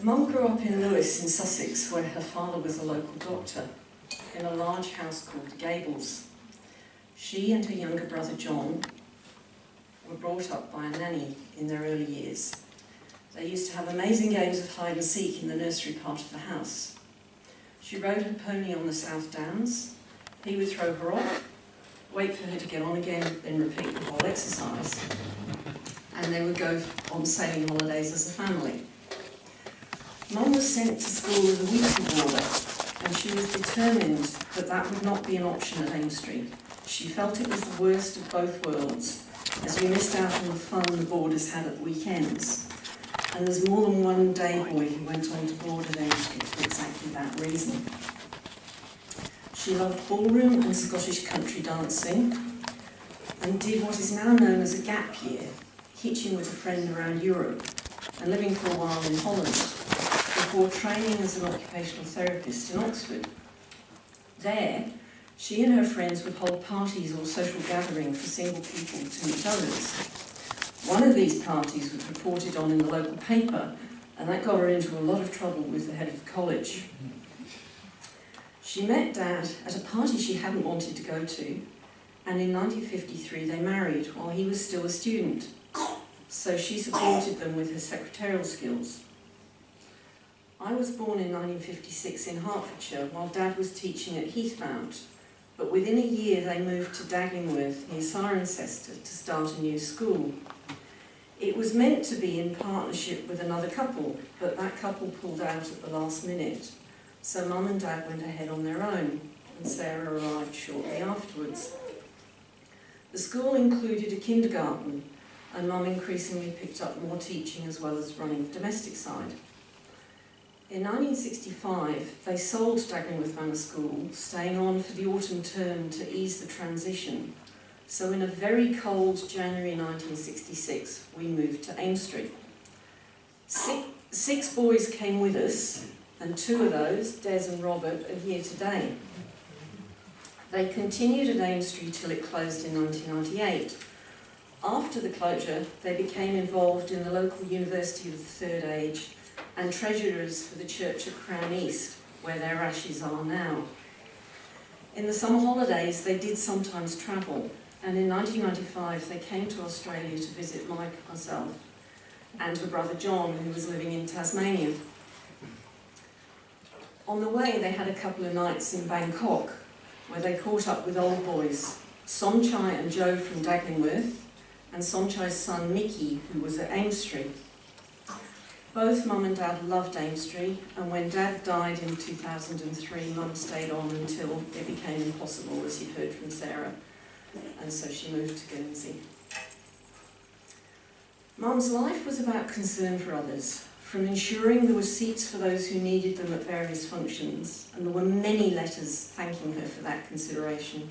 Mum grew up in Lewes in Sussex, where her father was a local doctor, in a large house called the Gables. She and her younger brother John were brought up by a nanny in their early years. They used to have amazing games of hide and seek in the nursery part of the house. She rode her pony on the South Downs. He would throw her off, wait for her to get on again, then repeat the whole exercise. And they would go on sailing holidays as a family. Mum was sent to school as a weekly boarder, and she was determined that that would not be an option at Amesbury. She felt it was the worst of both worlds, as you missed out on the fun the boarders had at weekends. And there's more than one day boy who went on to board at Amesbury for exactly that reason. She loved ballroom and Scottish country dancing, and did what is now known as a gap year, hitching with a friend around Europe and living for a while in Holland, before training as an occupational therapist in Oxford. There, she and her friends would hold parties or social gatherings for single people to meet others. One of these parties was reported on in the local paper, and that got her into a lot of trouble with the head of the college. She met Dad at a party she hadn't wanted to go to, and in 1953 they married while he was still a student, so she supported them with her secretarial skills. I was born in 1956 in Hertfordshire while Dad was teaching at Heathmount, but within a year they moved to Daglingworth near Cirencester to start a new school. It was meant to be in partnership with another couple, but that couple pulled out at the last minute, so Mum and Dad went ahead on their own, and Sarah arrived shortly afterwards. The school included a kindergarten, and Mum increasingly picked up more teaching as well as running the domestic side. In 1965, they sold Daglingworth Manor School, staying on for the autumn term to ease the transition. So in a very cold January 1966, we moved to Amesbury. Six boys came with us, and two of those, Des and Robert, are here today. They continued at Amesbury till it closed in 1998. After the closure, they became involved in the local University of the Third Age and treasurers for the Church of Crown East, where their ashes are now. In the summer holidays, they did sometimes travel, and in 1995 they came to Australia to visit Mike, myself, and her brother John, who was living in Tasmania. On the way, they had a couple of nights in Bangkok, where they caught up with old boys, Sonchai and Joe from Daglingworth, and Sonchai's son Mickey, who was at Amesbury. Both Mum and Dad loved Amesbury, and when Dad died in 2003, Mum stayed on until it became impossible, as you've heard from Sarah, and so she moved to Guernsey. Mum's life was about concern for others, from ensuring there were seats for those who needed them at various functions, and there were many letters thanking her for that consideration,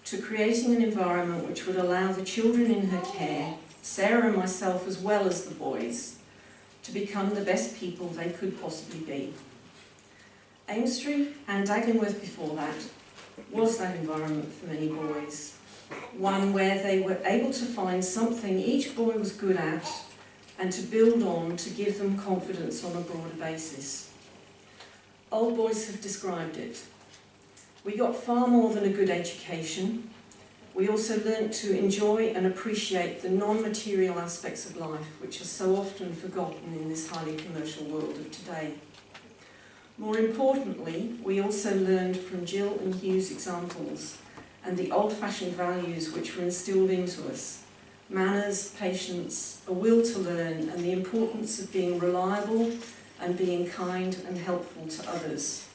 to creating an environment which would allow the children in her care, Sarah and myself as well as the boys, to become the best people they could possibly be. Amesbury, and Daglingworth before that, was that environment for many boys, one where they were able to find something each boy was good at and to build on to give them confidence on a broader basis. Old boys have described it. We got far more than a good education. We also learnt to enjoy and appreciate the non-material aspects of life, which are so often forgotten in this highly commercial world of today. More importantly, we also learned from Jill and Hugh's examples and the old-fashioned values which were instilled into us: manners, patience, a will to learn, and the importance of being reliable and being kind and helpful to others.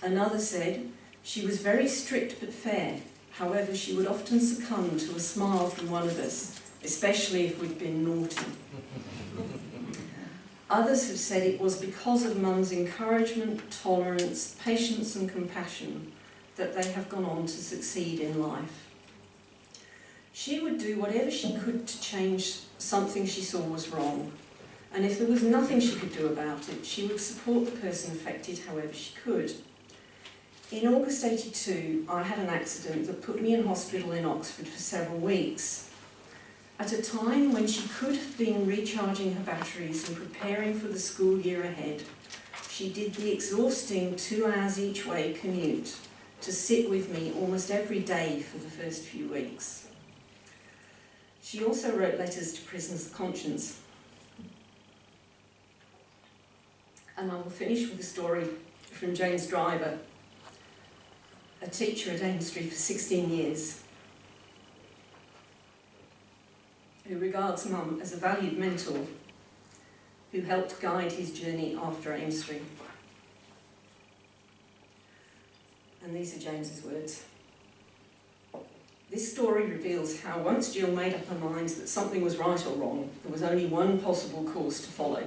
Another said, she was very strict but fair. However, she would often succumb to a smile from one of us, especially if we'd been naughty. Others have said it was because of Mum's encouragement, tolerance, patience and compassion that they have gone on to succeed in life. She would do whatever she could to change something she saw was wrong, and if there was nothing she could do about it, she would support the person affected however she could. In August '82, I had an accident that put me in hospital in Oxford for several weeks. At a time when she could have been recharging her batteries and preparing for the school year ahead, she did the exhausting 2 hours each way commute to sit with me almost every day for the first few weeks. She also wrote letters to prisoners of conscience. And I will finish with a story from James Driver, a teacher at Amesbury for 16 years, who regards Mum as a valued mentor who helped guide his journey after Amesbury. And these are James's words. This story reveals how once Jill made up her mind that something was right or wrong, there was only one possible course to follow.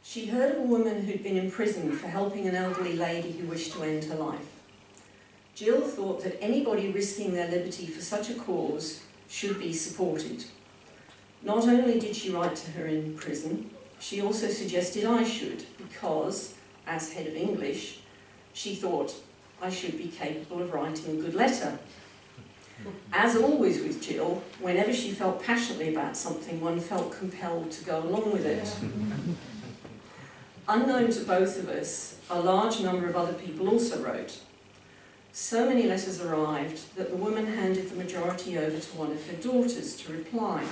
She heard of a woman who'd been imprisoned for helping an elderly lady who wished to end her life. Jill thought that anybody risking their liberty for such a cause should be supported. Not only did she write to her in prison, she also suggested I should, because, as head of English, she thought I should be capable of writing a good letter. As always with Jill, whenever she felt passionately about something, one felt compelled to go along with it. Unknown to both of us, a large number of other people also wrote. So many letters arrived that the woman handed the majority over to one of her daughters to reply.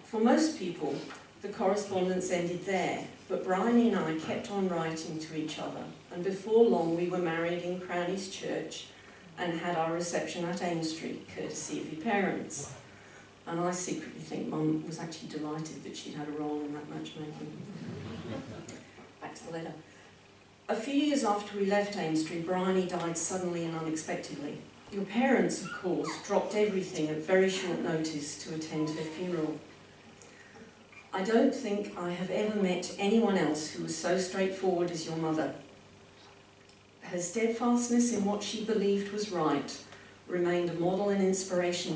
For most people, the correspondence ended there, but Bryony and I kept on writing to each other, and before long we were married in Crowney's Church and had our reception at Amesbury, courtesy of your parents. And I secretly think Mum was actually delighted that she'd had a role in that matchmaking. Back to the letter. A few years after we left Amesbury, Bryony died suddenly and unexpectedly. Your parents, of course, dropped everything at very short notice to attend her funeral. I don't think I have ever met anyone else who was so straightforward as your mother. Her steadfastness in what she believed was right remained a model and inspiration